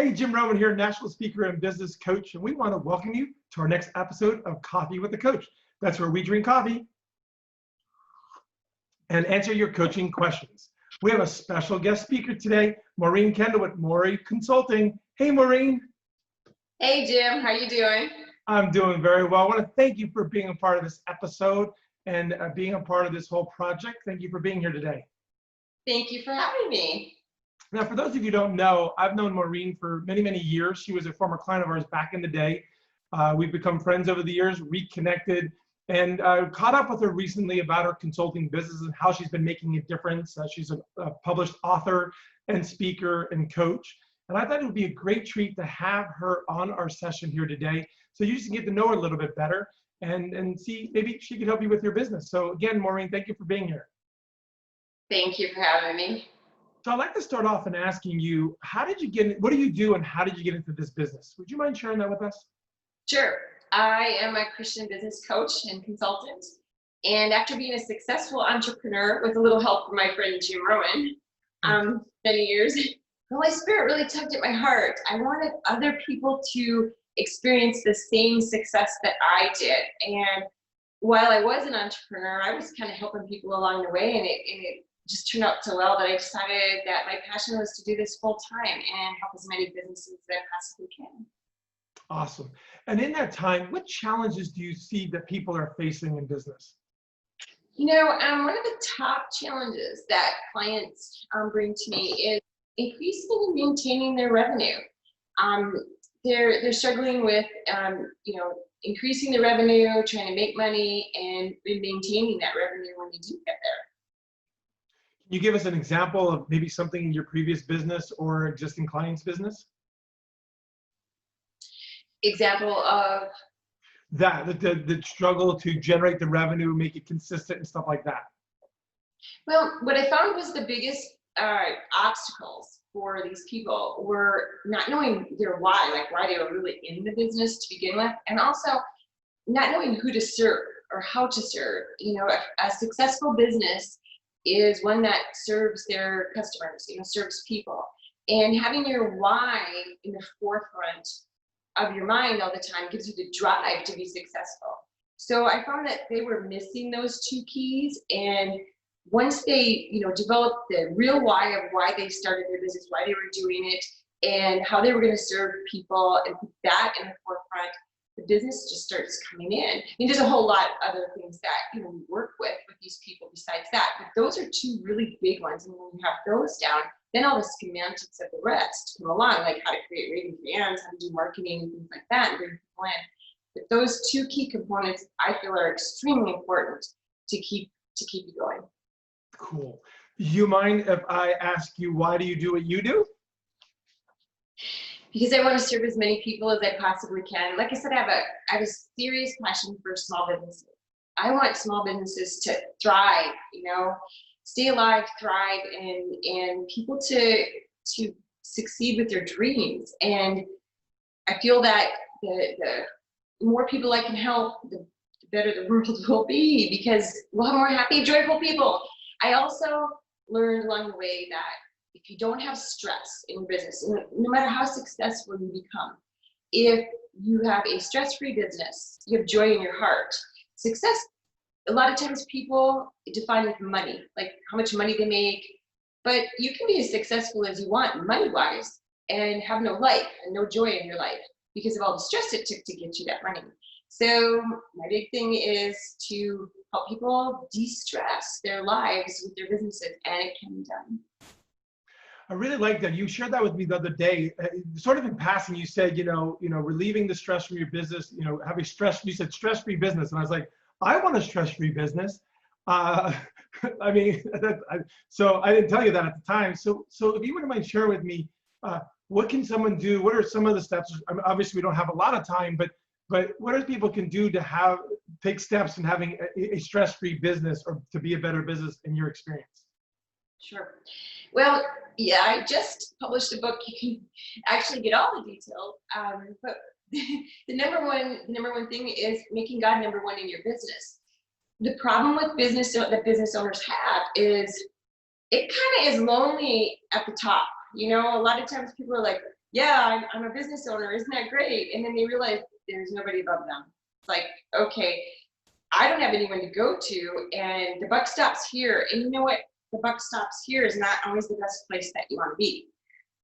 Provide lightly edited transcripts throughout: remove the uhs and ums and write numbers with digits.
Hey, Jim Rowan here, national speaker and business coach, and we want to welcome you to our next episode of Coffee with the Coach. That's where we drink coffee and answer your coaching questions. We have a special guest speaker today, Maureen Kendall with Maureen Consulting. Hey, Maureen. Hey, Jim. How you doing? I'm doing very well. I want to thank you for being a part of this episode and being a part of this whole project. Thank you for being here today. Thank you for having me. Now, for those of you who don't know, I've known Maureen for many, many years. She was a former client of ours back in the day. We've become friends over the years, reconnected, and caught up with her recently about her consulting business and how she's been making a difference. She's a published author and speaker and coach. And I thought it would be a great treat to have her on our session here today, so you just can get to know her a little bit better and see maybe she could help you with your business. So again, Maureen, thank you for being here. Thank you for having me. So I'd like to start off and asking you, how did you get, what do you do and how did you get into this business? Would you mind sharing that with us? Sure. I am a Christian business coach and consultant. And after being a successful entrepreneur with a little help from my friend Jim Rowan, many years, the Holy Spirit really tugged at my heart. I wanted other people to experience the same success that I did. And while I was an entrepreneur, I was kind of helping people along the way, and it just turned out so well that I decided that my passion was to do this full time and help as many businesses as I possibly can. Awesome. And in that time, what challenges do you see that people are facing in business? You know, one of the top challenges that clients bring to me is increasing and maintaining their revenue. They're struggling with, increasing the revenue, trying to make money, and maintaining that revenue when they do get there. Can you give us an example of maybe something in your previous business or existing client's business? Example of? The struggle to generate the revenue, make it consistent and stuff like that. Well, what I found was the biggest obstacles for these people were not knowing their why, like why they were really in the business to begin with, and also not knowing who to serve or how to serve. You know, a successful business is one that serves their customers, serves people. And having your why in the forefront of your mind all the time gives you the drive to be successful. So I found that they were missing those two keys, and once they, developed the real why of why they started their business, why they were doing it, and how they were going to serve people, and put that in the forefront, the business just starts coming in. I mean, there's a whole lot of other things that we work with these people besides that, but those are two really big ones. And when you have those down, then all the schematics of the rest come along, like how to create raving fans, how to do marketing and things like that, and bring people in. But those two key components I feel are extremely important to keep you going. Cool. Do you mind if I ask you, why do you do what you do? Because I want to serve as many people as I possibly can. Like I said, I have a serious passion for small businesses. I want small businesses to thrive, stay alive, thrive, and people to succeed with their dreams. And I feel that the more people I can help, the better the world will be, because we'll have more happy, joyful people. I also learned along the way that if you don't have stress in your business, no matter how successful you become, if you have a stress-free business, you have joy in your heart. Success, a lot of times people define with money, like how much money they make, but you can be as successful as you want money-wise and have no life and no joy in your life because of all the stress it took to get you that money. So my big thing is to help people de-stress their lives with their businesses, and it can be done. I really like that. You shared that with me the other day. Sort of in passing, you said, relieving the stress from your business, have a stress, you said stress-free business. And I was like, I want a stress-free business. So I didn't tell you that at the time. So if you wouldn't mind sharing with me, what can someone do? What are some of the steps? I mean, obviously we don't have a lot of time, but what are people can do to take steps in having a stress-free business or to be a better business in your experience? Sure. Well, yeah, I just published a book. You can actually get all the details, but the number one thing is making God number one in your business. The problem with business that business owners have is it kind of is lonely at the top. A lot of times people are like, yeah, I'm a business owner. Isn't that great? And then they realize there's nobody above them. It's like, okay, I don't have anyone to go to, and the buck stops here. And you know what? The buck stops here is not always the best place that you want to be.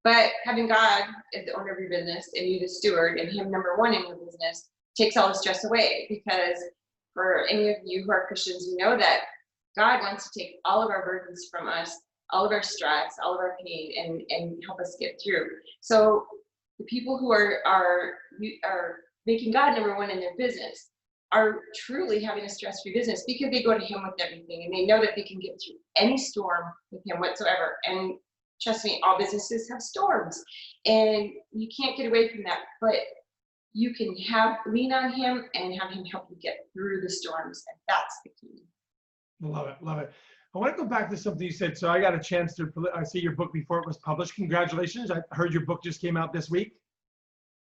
But having God as the owner of your business and you the steward and him number one in your business takes all the stress away, because for any of you who are Christians, you know that God wants to take all of our burdens from us, all of our stress, all of our pain, and help us get through. So the people who are making God number one in their business are truly having a stress-free business, because they go to him with everything and they know that they can get through any storm with him whatsoever. And trust me, all businesses have storms and you can't get away from that, but you can lean on him and have him help you get through the storms. And that's the key. Love it, love it. I want to go back to something you said. So I got a chance to, I see your book before it was published. Congratulations. I heard your book just came out this week.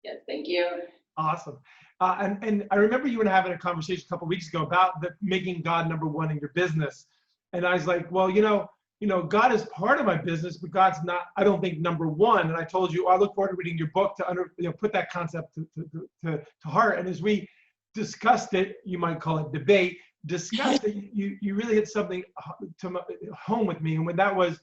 Yes, thank you. Awesome. And I remember you and I having a conversation a couple of weeks ago about making God number one in your business. And I was like, well, you know, God is part of my business, but God's not, I don't think, number one. And I told you, I look forward to reading your book to put that concept to heart. And as we discussed it, you might call it debate, discussed it, you really hit something to home with me. And when that was,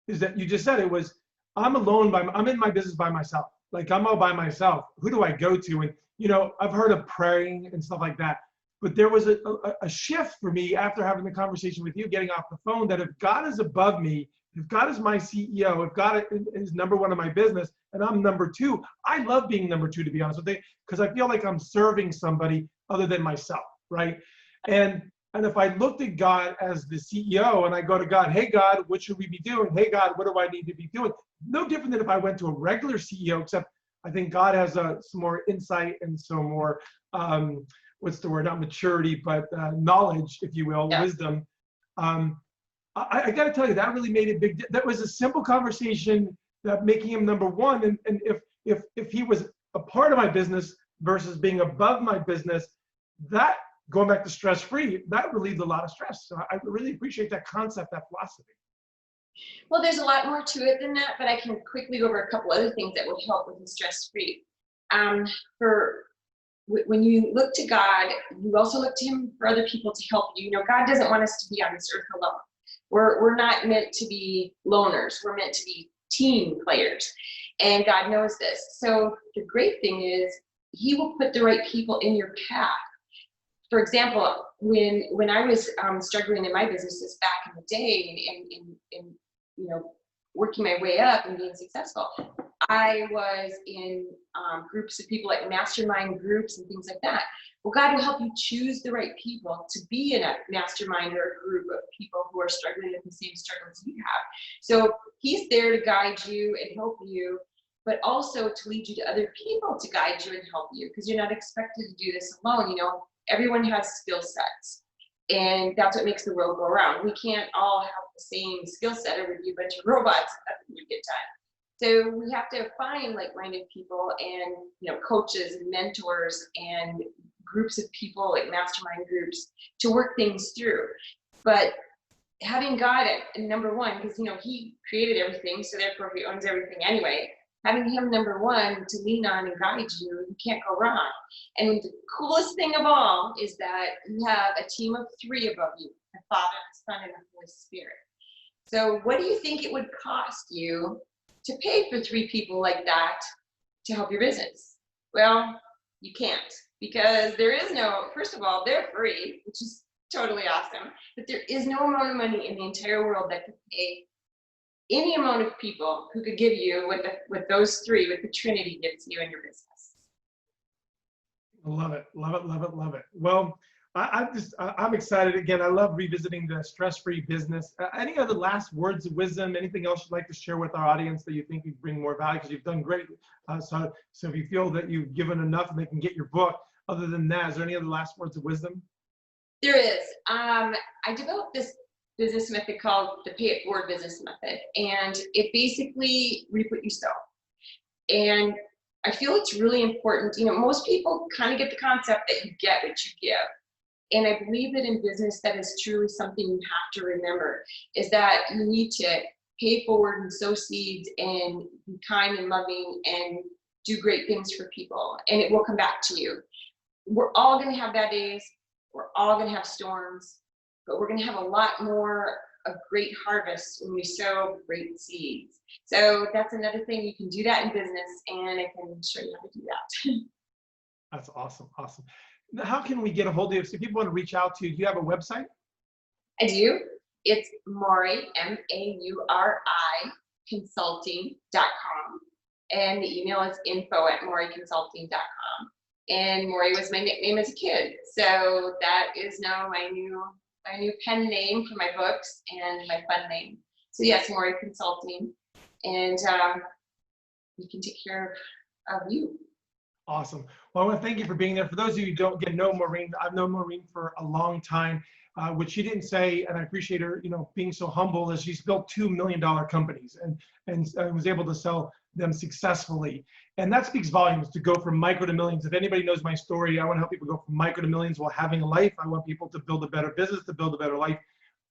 is that you just said it was, I'm in my business by myself. Like, I'm all by myself. Who do I go to? And, you know, I've heard of praying and stuff like that. But there was a shift for me after having the conversation with you, getting off the phone, that if God is above me, if God is my CEO, if God is number one in my business and I'm number two, I love being number two, to be honest with you, because I feel like I'm serving somebody other than myself, right? And if I looked at God as the CEO and I go to God, hey God, what should we be doing? Hey God, what do I need to be doing? No different than if I went to a regular CEO, except I think God has some more insight and some more, what's the word, not maturity, but knowledge, if you will, yeah. Wisdom. I got to tell you, that really made a big, that was a simple conversation, that making him number one. And if he was a part of my business versus being above my business, that, going back to stress-free, that relieved a lot of stress. So I really appreciate that concept, that philosophy. Well, there's a lot more to it than that, but I can quickly go over a couple other things that would help with the stress-free. When you look to God, you also look to him for other people to help you. You know, God doesn't want us to be on this earth alone. We're not meant to be loners. We're meant to be team players. And God knows this. So the great thing is, he will put the right people in your path. For example, when I was struggling in my businesses back in the day and you know, working my way up and being successful, I was in groups of people, like mastermind groups and things like that. Well, God will help you choose the right people to be in a mastermind or a group of people who are struggling with the same struggles you have. So he's there to guide you and help you, but also to lead you to other people to guide you and help you, because you're not expected to do this alone. You know, everyone has skill sets, and that's what makes the world go around. We can't all have the same skill set, or we'd be a bunch of robots at the good time. So we have to find like-minded people and, you know, coaches and mentors and groups of people, like mastermind groups, to work things through. But having God at number one, because, you know, he created everything, so therefore he owns everything anyway. Having him number one to lean on and guide you, you can't go wrong. And the coolest thing of all is that you have a team of 3 above you: the Father, the Son, and the Holy Spirit. So what do you think it would cost you to pay for 3 people like that to help your business? Well, you can't, because there is no, first of all, they're free, which is totally awesome, but there is no amount of money in the entire world that could pay any amount of people who could give you what those 3, with the Trinity, gives you in your business. Love it, love it, love it, love it. Well, I'm excited. Again, I love revisiting the stress-free business. Any other last words of wisdom, anything else you'd like to share with our audience that you think would bring more value? Because you've done great. So if you feel that you've given enough and they can get your book, other than that, is there any other last words of wisdom? There is. I developed this business method called the Pay It Forward business method. And it basically reap what you sow. And I feel it's really important. You know, most people kind of get the concept that you get what you give. And I believe that in business, that is truly something you have to remember, is that you need to pay forward and sow seeds and be kind and loving and do great things for people, and it will come back to you. We're all going to have bad days. We're all going to have storms, but we're going to have a lot more of great harvest when we sow great seeds. So that's another thing. You can do that in business, and I can show you how to do that. That's awesome. Awesome. Now, how can we get a hold of you? So if people want to reach out to you, do you have a website? I do. It's Mauri, M-A-U-R-I, consulting.com. And the email is info@mauriconsulting.com. And Mauri was my nickname as a kid. So that is now my new pen name for my books and my fun name. So yes, Mauri Consulting. And we can take care of you. Awesome. Well, I want to thank you for being there. For those of you who don't get to know Maureen, I've known Maureen for a long time, which she didn't say, and I appreciate her, being so humble, as she's built $2 million companies and was able to sell them successfully. And that speaks volumes, to go from micro to millions. If anybody knows my story, I want to help people go from micro to millions while having a life. I want people to build a better business, to build a better life.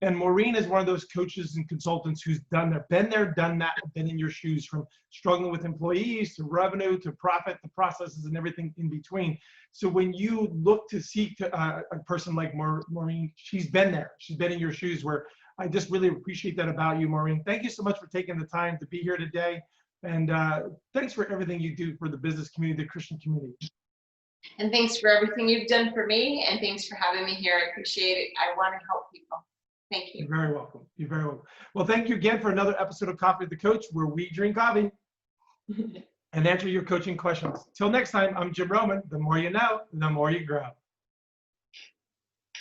And Maureen is one of those coaches and consultants who's done there, done that, been in your shoes, from struggling with employees to revenue to profit, the processes and everything in between. So when you look to seek a person like Maureen, she's been there. She's been in your shoes, where I just really appreciate that about you, Maureen. Thank you so much for taking the time to be here today. And thanks for everything you do for the business community, the Christian community. And thanks for everything you've done for me. And thanks for having me here. I appreciate it. I want to help people. Thank you. You're very welcome. You're very welcome. Well, thank you again for another episode of Coffee with the Coach, where we drink coffee and answer your coaching questions. Till next time, I'm Jim Roman. The more you know, the more you grow.